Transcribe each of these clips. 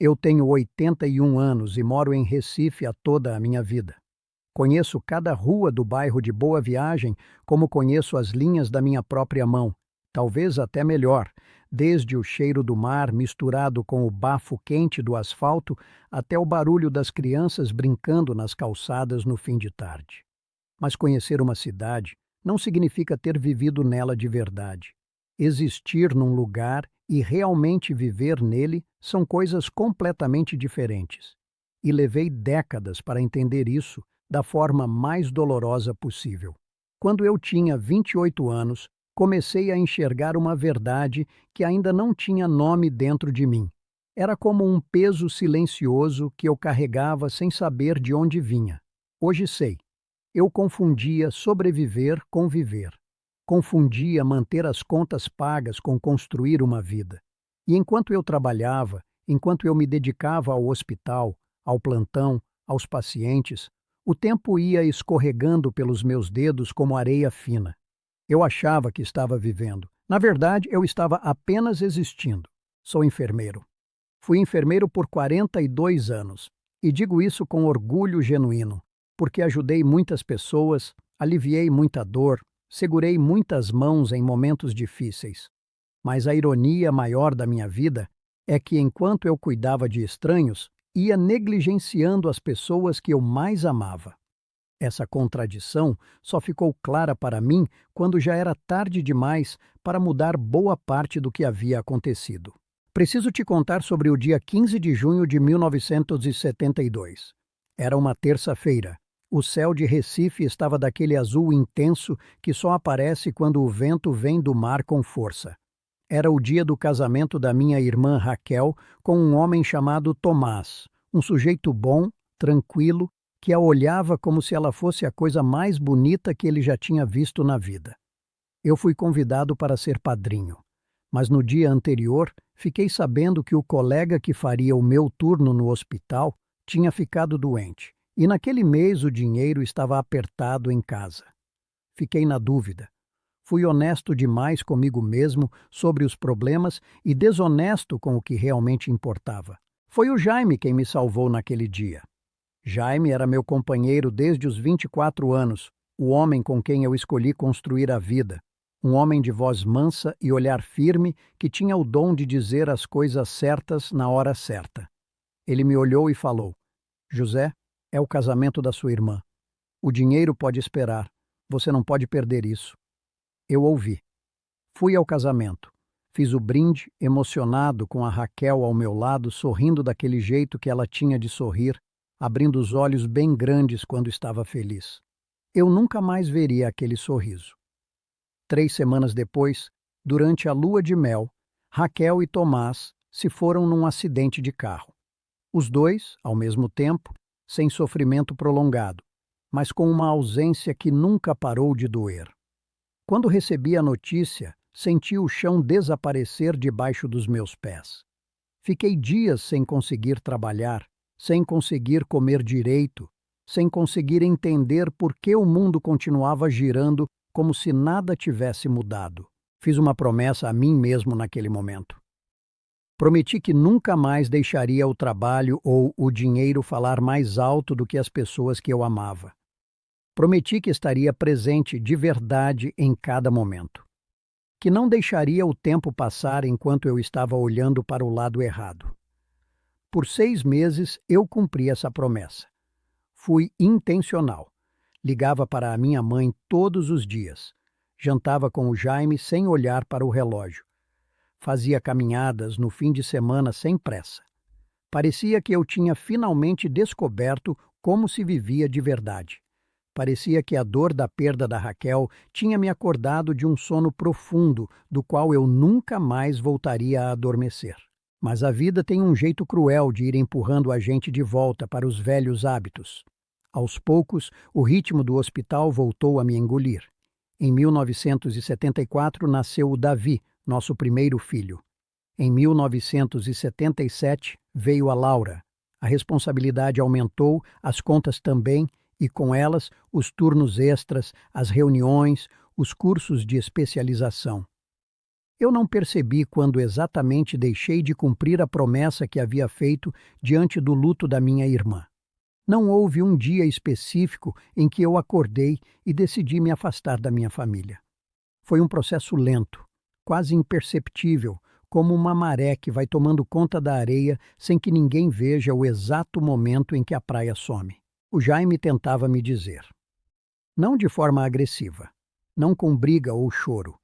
Eu tenho 81 anos e moro em Recife há toda a minha vida. Conheço cada rua do bairro de Boa Viagem como conheço as linhas da minha própria mão, talvez até melhor, desde o cheiro do mar misturado com o bafo quente do asfalto até o barulho das crianças brincando nas calçadas no fim de tarde. Mas conhecer uma cidade não significa ter vivido nela de verdade. Existir num lugar e realmente viver nele são coisas completamente diferentes. E levei décadas para entender isso da forma mais dolorosa possível. Quando eu tinha 28 anos, comecei a enxergar uma verdade que ainda não tinha nome dentro de mim. Era como um peso silencioso que eu carregava sem saber de onde vinha. Hoje sei. Eu confundia sobreviver com viver. Confundia manter as contas pagas com construir uma vida. E enquanto eu trabalhava, enquanto eu me dedicava ao hospital, ao plantão, aos pacientes, o tempo ia escorregando pelos meus dedos como areia fina. Eu achava que estava vivendo. Na verdade, eu estava apenas existindo. Sou enfermeiro. Fui enfermeiro por 42 anos. E digo isso com orgulho genuíno, porque ajudei muitas pessoas, aliviei muita dor, segurei muitas mãos em momentos difíceis. Mas a ironia maior da minha vida é que, enquanto eu cuidava de estranhos, ia negligenciando as pessoas que eu mais amava. Essa contradição só ficou clara para mim quando já era tarde demais para mudar boa parte do que havia acontecido. Preciso te contar sobre o dia 15 de junho de 1972. Era uma terça-feira. O céu de Recife estava daquele azul intenso que só aparece quando o vento vem do mar com força. Era o dia do casamento da minha irmã Raquel com um homem chamado Tomás, um sujeito bom, tranquilo, que a olhava como se ela fosse a coisa mais bonita que ele já tinha visto na vida. Eu fui convidado para ser padrinho, mas no dia anterior fiquei sabendo que o colega que faria o meu turno no hospital tinha ficado doente, e naquele mês o dinheiro estava apertado em casa. Fiquei na dúvida. Fui honesto demais comigo mesmo sobre os problemas e desonesto com o que realmente importava. Foi o Jaime quem me salvou naquele dia. Jaime era meu companheiro desde os 24 anos, o homem com quem eu escolhi construir a vida. Um homem de voz mansa e olhar firme que tinha o dom de dizer as coisas certas na hora certa. Ele me olhou e falou: José, é o casamento da sua irmã. O dinheiro pode esperar. Você não pode perder isso. Eu ouvi. Fui ao casamento. Fiz o brinde, emocionado com a Raquel ao meu lado, sorrindo daquele jeito que ela tinha de sorrir, abrindo os olhos bem grandes quando estava feliz. Eu nunca mais veria aquele sorriso. 3 semanas depois, durante a lua de mel, Raquel e Tomás se foram num acidente de carro. Os dois, ao mesmo tempo, sem sofrimento prolongado, mas com uma ausência que nunca parou de doer. Quando recebi a notícia, senti o chão desaparecer debaixo dos meus pés. Fiquei dias sem conseguir trabalhar, sem conseguir comer direito, sem conseguir entender por que o mundo continuava girando como se nada tivesse mudado. Fiz uma promessa a mim mesmo naquele momento. Prometi que nunca mais deixaria o trabalho ou o dinheiro falar mais alto do que as pessoas que eu amava. Prometi que estaria presente de verdade em cada momento. Que não deixaria o tempo passar enquanto eu estava olhando para o lado errado. Por 6 meses eu cumpri essa promessa. Fui intencional. Ligava para a minha mãe todos os dias. Jantava com o Jaime sem olhar para o relógio. Fazia caminhadas no fim de semana sem pressa. Parecia que eu tinha finalmente descoberto como se vivia de verdade. Parecia que a dor da perda da Raquel tinha me acordado de um sono profundo, do qual eu nunca mais voltaria a adormecer. Mas a vida tem um jeito cruel de ir empurrando a gente de volta para os velhos hábitos. Aos poucos, o ritmo do hospital voltou a me engolir. Em 1974 nasceu o Davi, nosso primeiro filho. Em 1977 veio a Laura. A responsabilidade aumentou, as contas também, e com elas os turnos extras, as reuniões, os cursos de especialização. Eu não percebi quando exatamente deixei de cumprir a promessa que havia feito diante do luto da minha irmã. Não houve um dia específico em que eu acordei e decidi me afastar da minha família. Foi um processo lento, quase imperceptível, como uma maré que vai tomando conta da areia sem que ninguém veja o exato momento em que a praia some. O Jaime tentava me dizer. Não de forma agressiva, não com briga ou choro,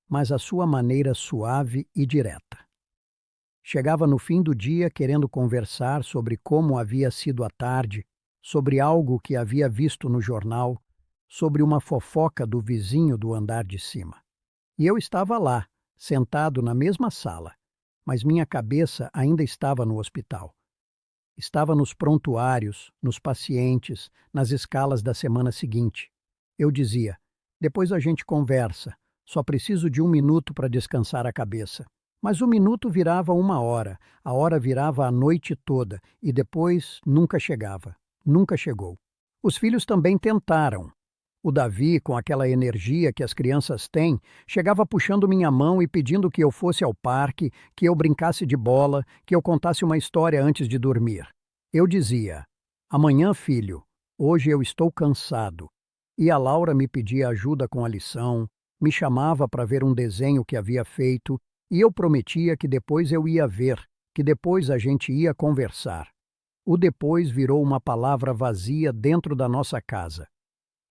mas a sua maneira suave e direta. Chegava no fim do dia querendo conversar sobre como havia sido a tarde, sobre algo que havia visto no jornal, sobre uma fofoca do vizinho do andar de cima. E eu estava lá, sentado na mesma sala, mas minha cabeça ainda estava no hospital. Estava nos prontuários, nos pacientes, nas escalas da semana seguinte. Eu dizia, depois a gente conversa, só preciso de 1 minuto para descansar a cabeça. Mas o minuto virava 1 hora, a hora virava a noite toda, e depois nunca chegava, nunca chegou. Os filhos também tentaram. O Davi, com aquela energia que as crianças têm, chegava puxando minha mão e pedindo que eu fosse ao parque, que eu brincasse de bola, que eu contasse uma história antes de dormir. Eu dizia, amanhã, filho, hoje eu estou cansado. E a Laura me pedia ajuda com a lição, me chamava para ver um desenho que havia feito, e eu prometia que depois eu ia ver, que depois a gente ia conversar. O depois virou uma palavra vazia dentro da nossa casa.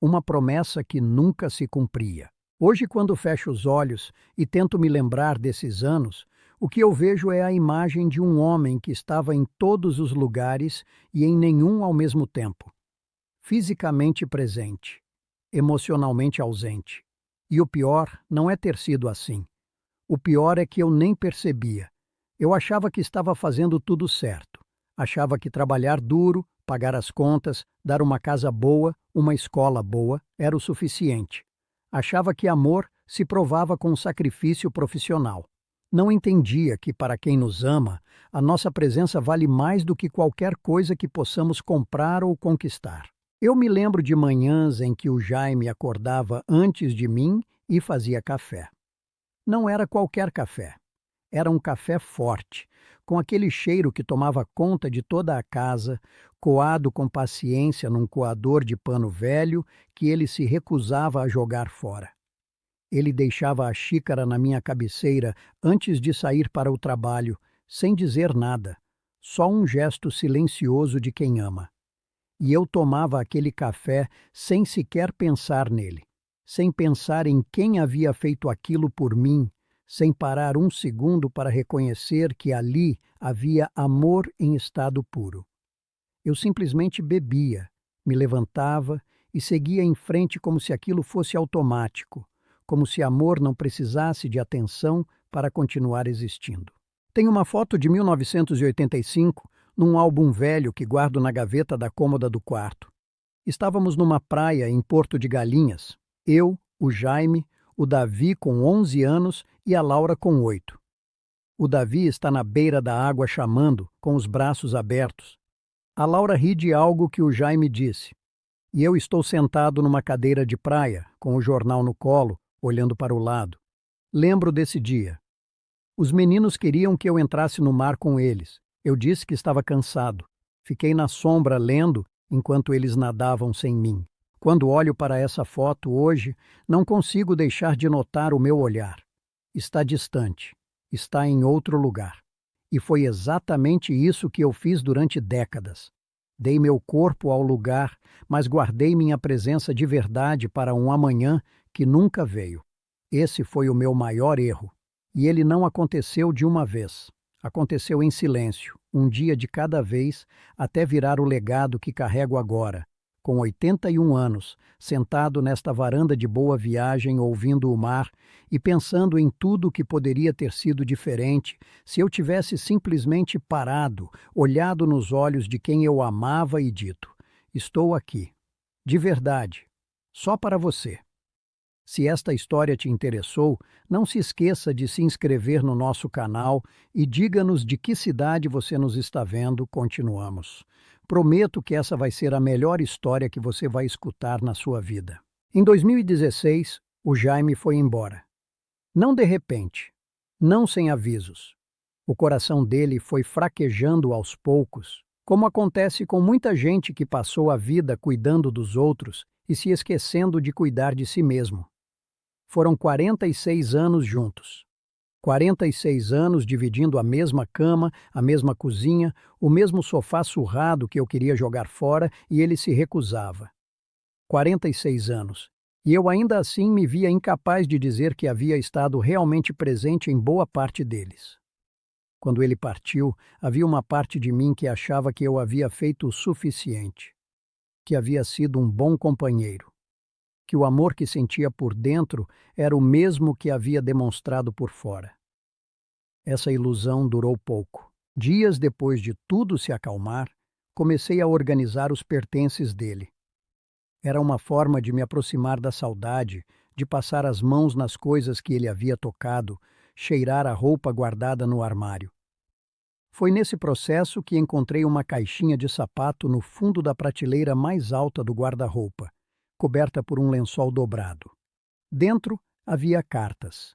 Uma promessa que nunca se cumpria. Hoje, quando fecho os olhos e tento me lembrar desses anos, o que eu vejo é a imagem de um homem que estava em todos os lugares e em nenhum ao mesmo tempo. Fisicamente presente, emocionalmente ausente. E o pior não é ter sido assim. O pior é que eu nem percebia. Eu achava que estava fazendo tudo certo. Achava que trabalhar duro, pagar as contas, dar uma casa boa, uma escola boa, era o suficiente. Achava que amor se provava com sacrifício profissional. Não entendia que, para quem nos ama, a nossa presença vale mais do que qualquer coisa que possamos comprar ou conquistar. Eu me lembro de manhãs em que o Jaime acordava antes de mim e fazia café. Não era qualquer café. Era um café forte, com aquele cheiro que tomava conta de toda a casa, coado com paciência num coador de pano velho que ele se recusava a jogar fora. Ele deixava a xícara na minha cabeceira antes de sair para o trabalho, sem dizer nada, só um gesto silencioso de quem ama. E eu tomava aquele café sem sequer pensar nele, sem pensar em quem havia feito aquilo por mim, sem parar um segundo para reconhecer que ali havia amor em estado puro. Eu simplesmente bebia, me levantava e seguia em frente como se aquilo fosse automático, como se amor não precisasse de atenção para continuar existindo. Tenho uma foto de 1985, num álbum velho que guardo na gaveta da cômoda do quarto. Estávamos numa praia em Porto de Galinhas, eu, o Jaime, o Davi com 11 anos e a Laura com 8. O Davi está na beira da água chamando, com os braços abertos. A Laura ri de algo que o Jaime disse. E eu estou sentado numa cadeira de praia, com o jornal no colo, olhando para o lado. Lembro desse dia. Os meninos queriam que eu entrasse no mar com eles. Eu disse que estava cansado. Fiquei na sombra lendo enquanto eles nadavam sem mim. Quando olho para essa foto hoje, não consigo deixar de notar o meu olhar. Está distante, está em outro lugar. E foi exatamente isso que eu fiz durante décadas. Dei meu corpo ao lugar, mas guardei minha presença de verdade para um amanhã que nunca veio. Esse foi o meu maior erro. E ele não aconteceu de uma vez. Aconteceu em silêncio, um dia de cada vez, até virar o legado que carrego agora. Com 81 anos, sentado nesta varanda de Boa Viagem ouvindo o mar e pensando em tudo o que poderia ter sido diferente se eu tivesse simplesmente parado, olhado nos olhos de quem eu amava e dito: estou aqui, de verdade, só para você. Se esta história te interessou, não se esqueça de se inscrever no nosso canal e diga-nos de que cidade você nos está vendo. Continuamos. Prometo que essa vai ser a melhor história que você vai escutar na sua vida. Em 2016, o Jaime foi embora. Não de repente, não sem avisos. O coração dele foi fraquejando aos poucos, como acontece com muita gente que passou a vida cuidando dos outros e se esquecendo de cuidar de si mesmo. Foram 46 anos juntos. 46 anos dividindo a mesma cama, a mesma cozinha, o mesmo sofá surrado que eu queria jogar fora e ele se recusava. 46 anos. E eu ainda assim me via incapaz de dizer que havia estado realmente presente em boa parte deles. Quando ele partiu, havia uma parte de mim que achava que eu havia feito o suficiente, que havia sido um bom companheiro, que o amor que sentia por dentro era o mesmo que havia demonstrado por fora. Essa ilusão durou pouco. Dias depois de tudo se acalmar, comecei a organizar os pertences dele. Era uma forma de me aproximar da saudade, de passar as mãos nas coisas que ele havia tocado, cheirar a roupa guardada no armário. Foi nesse processo que encontrei uma caixinha de sapato no fundo da prateleira mais alta do guarda-roupa, coberta por um lençol dobrado. Dentro havia cartas.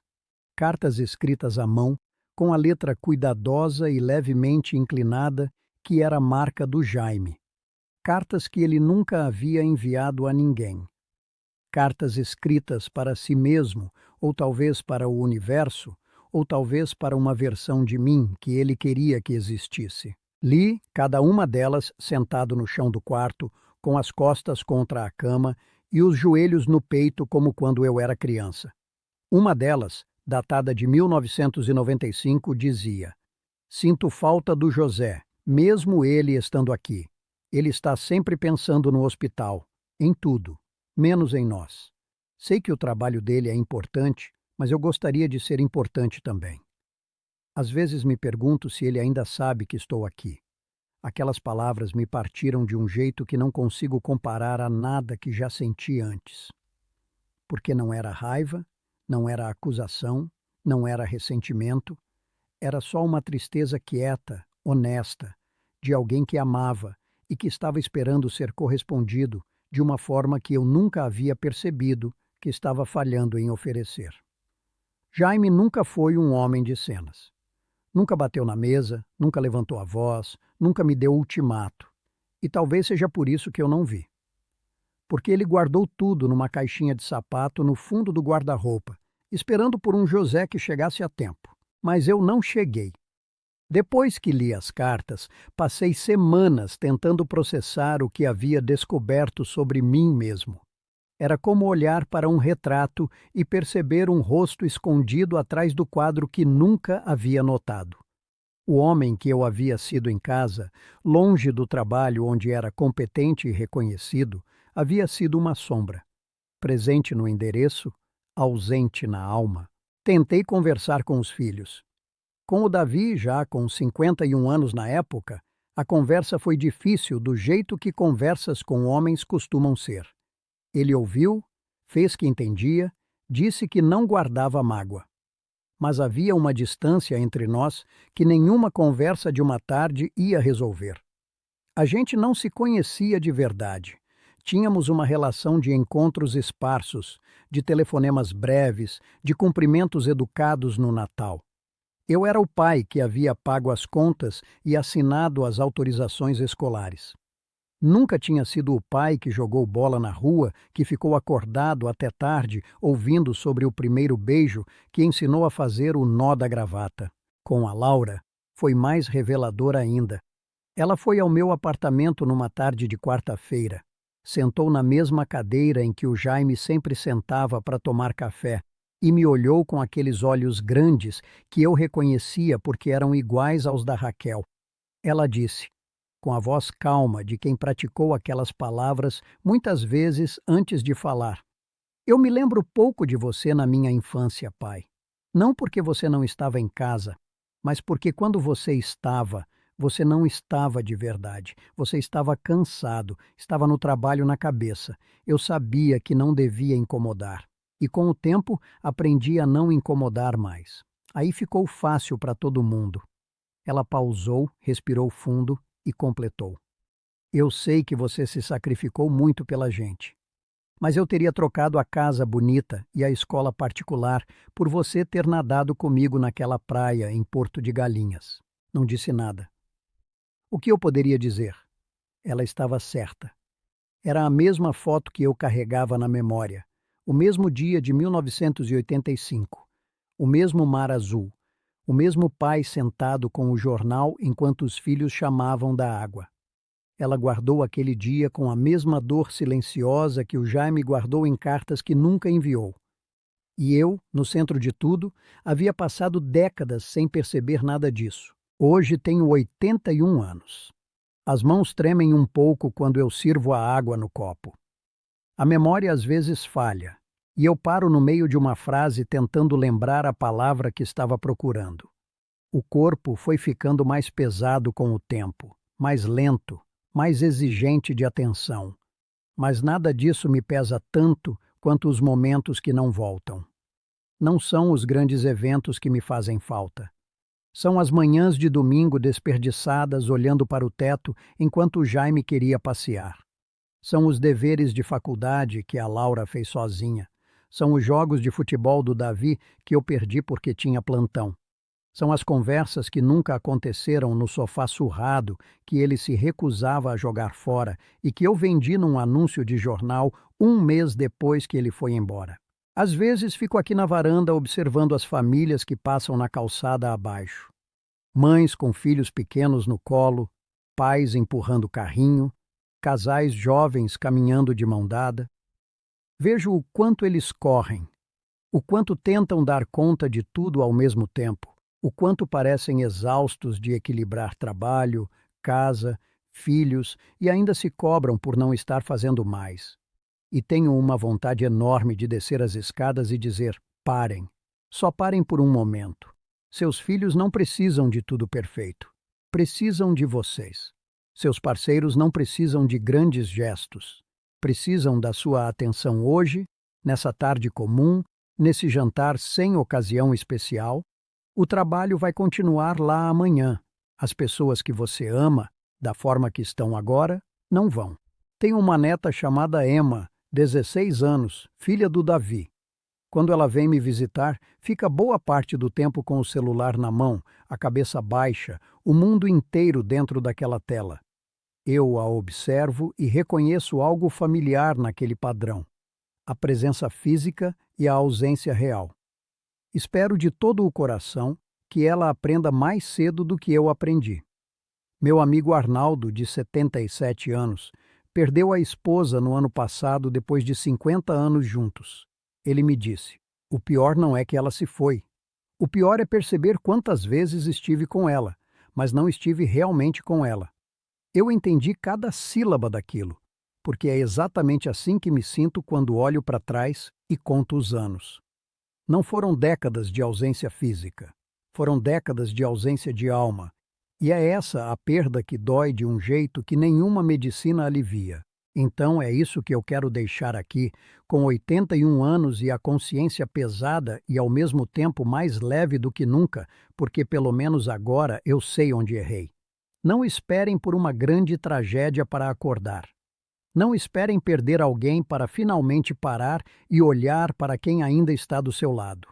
Cartas escritas à mão, com a letra cuidadosa e levemente inclinada, que era a marca do Jaime. Cartas que ele nunca havia enviado a ninguém. Cartas escritas para si mesmo, ou talvez para o universo, ou talvez para uma versão de mim que ele queria que existisse. Li cada uma delas sentado no chão do quarto, com as costas contra a cama e os joelhos no peito como quando eu era criança. Uma delas, datada de 1995, dizia: "Sinto falta do José, mesmo ele estando aqui. Ele está sempre pensando no hospital, em tudo, menos em nós. Sei que o trabalho dele é importante, mas eu gostaria de ser importante também. Às vezes me pergunto se ele ainda sabe que estou aqui. Aquelas palavras me partiram de um jeito que não consigo comparar a nada que já senti antes. Porque não era raiva, não era acusação, não era ressentimento, era só uma tristeza quieta, honesta, de alguém que amava e que estava esperando ser correspondido de uma forma que eu nunca havia percebido que estava falhando em oferecer. Jaime nunca foi um homem de cenas. Nunca bateu na mesa, nunca levantou a voz, nunca me deu ultimato. E talvez seja por isso que eu não vi. Porque ele guardou tudo numa caixinha de sapato no fundo do guarda-roupa, esperando por um José que chegasse a tempo. Mas eu não cheguei. Depois que li as cartas, passei semanas tentando processar o que havia descoberto sobre mim mesmo. Era como olhar para um retrato e perceber um rosto escondido atrás do quadro que nunca havia notado. O homem que eu havia sido em casa, longe do trabalho onde era competente e reconhecido, havia sido uma sombra. Presente no endereço, ausente na alma. Tentei conversar com os filhos. Com o Davi, já com 51 anos na época, a conversa foi difícil do jeito que conversas com homens costumam ser. Ele ouviu, fez que entendia, disse que não guardava mágoa. Mas havia uma distância entre nós que nenhuma conversa de uma tarde ia resolver. A gente não se conhecia de verdade. Tínhamos uma relação de encontros esparsos, de telefonemas breves, de cumprimentos educados no Natal. Eu era o pai que havia pago as contas e assinado as autorizações escolares. Nunca tinha sido o pai que jogou bola na rua, que ficou acordado até tarde, ouvindo sobre o primeiro beijo, que ensinou a fazer o nó da gravata. Com a Laura, foi mais revelador ainda. Ela foi ao meu apartamento numa tarde de quarta-feira. Sentou na mesma cadeira em que o Jaime sempre sentava para tomar café e me olhou com aqueles olhos grandes que eu reconhecia porque eram iguais aos da Raquel. Ela disse, com a voz calma de quem praticou aquelas palavras muitas vezes antes de falar: "Eu me lembro pouco de você na minha infância, pai. Não porque você não estava em casa, mas porque quando você não estava de verdade. Você estava cansado, estava no trabalho na cabeça. Eu sabia que não devia incomodar. E com o tempo, aprendi a não incomodar mais. Aí ficou fácil para todo mundo." Ela pausou, respirou fundo e completou: "Eu sei que você se sacrificou muito pela gente. Mas eu teria trocado a casa bonita e a escola particular por você ter nadado comigo naquela praia em Porto de Galinhas. Não disse nada. O que eu poderia dizer? Ela estava certa. Era a mesma foto que eu carregava na memória. O mesmo dia de 1985. O mesmo mar azul. O mesmo pai sentado com o jornal enquanto os filhos chamavam da água. Ela guardou aquele dia com a mesma dor silenciosa que o Jaime guardou em cartas que nunca enviou. E eu, no centro de tudo, havia passado décadas sem perceber nada disso. Hoje tenho 81 anos. As mãos tremem um pouco quando eu sirvo a água no copo. A memória às vezes falha, e eu paro no meio de uma frase tentando lembrar a palavra que estava procurando. O corpo foi ficando mais pesado com o tempo, mais lento, mais exigente de atenção. Mas nada disso me pesa tanto quanto os momentos que não voltam. Não são os grandes eventos que me fazem falta. São as manhãs de domingo desperdiçadas olhando para o teto enquanto o Jaime queria passear. São os deveres de faculdade que a Laura fez sozinha. São os jogos de futebol do Davi que eu perdi porque tinha plantão. São as conversas que nunca aconteceram no sofá surrado que ele se recusava a jogar fora e que eu vendi num anúncio de jornal um mês depois que ele foi embora. Às vezes fico aqui na varanda observando as famílias que passam na calçada abaixo. Mães com filhos pequenos no colo, pais empurrando carrinho, casais jovens caminhando de mão dada. Vejo o quanto eles correm, o quanto tentam dar conta de tudo ao mesmo tempo, o quanto parecem exaustos de equilibrar trabalho, casa, filhos e ainda se cobram por não estar fazendo mais. E tenho uma vontade enorme de descer as escadas e dizer: parem, só parem por um momento. Seus filhos não precisam de tudo perfeito. Precisam de vocês. Seus parceiros não precisam de grandes gestos. Precisam da sua atenção hoje, nessa tarde comum, nesse jantar sem ocasião especial. O trabalho vai continuar lá amanhã. As pessoas que você ama, da forma que estão agora, não vão. Tenho uma neta chamada Emma, 16 anos, filha do Davi. Quando ela vem me visitar, fica boa parte do tempo com o celular na mão, a cabeça baixa, o mundo inteiro dentro daquela tela. Eu a observo e reconheço algo familiar naquele padrão: a presença física e a ausência real. Espero de todo o coração que ela aprenda mais cedo do que eu aprendi. Meu amigo Arnaldo, de 77 anos, perdeu a esposa no ano passado depois de 50 anos juntos. Ele me disse: o pior não é que ela se foi. O pior é perceber quantas vezes estive com ela, mas não estive realmente com ela. Eu entendi cada sílaba daquilo, porque é exatamente assim que me sinto quando olho para trás e conto os anos. Não foram décadas de ausência física, foram décadas de ausência de alma. E é essa a perda que dói de um jeito que nenhuma medicina alivia. Então é isso que eu quero deixar aqui, com 81 anos e a consciência pesada e ao mesmo tempo mais leve do que nunca, porque pelo menos agora eu sei onde errei. Não esperem por uma grande tragédia para acordar. Não esperem perder alguém para finalmente parar e olhar para quem ainda está do seu lado.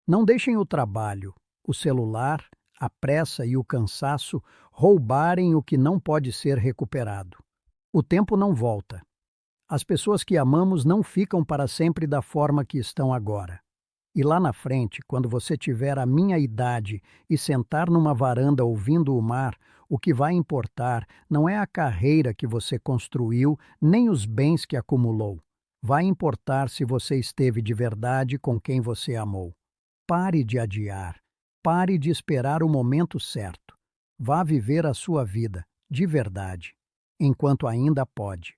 Não deixem o trabalho, o celular, a pressa e o cansaço roubarem o que não pode ser recuperado. O tempo não volta. As pessoas que amamos não ficam para sempre da forma que estão agora. E lá na frente, quando você tiver a minha idade e sentar numa varanda ouvindo o mar, o que vai importar não é a carreira que você construiu, nem os bens que acumulou. Vai importar se você esteve de verdade com quem você amou. Pare de adiar. Pare de esperar o momento certo. Vá viver a sua vida, de verdade, enquanto ainda pode.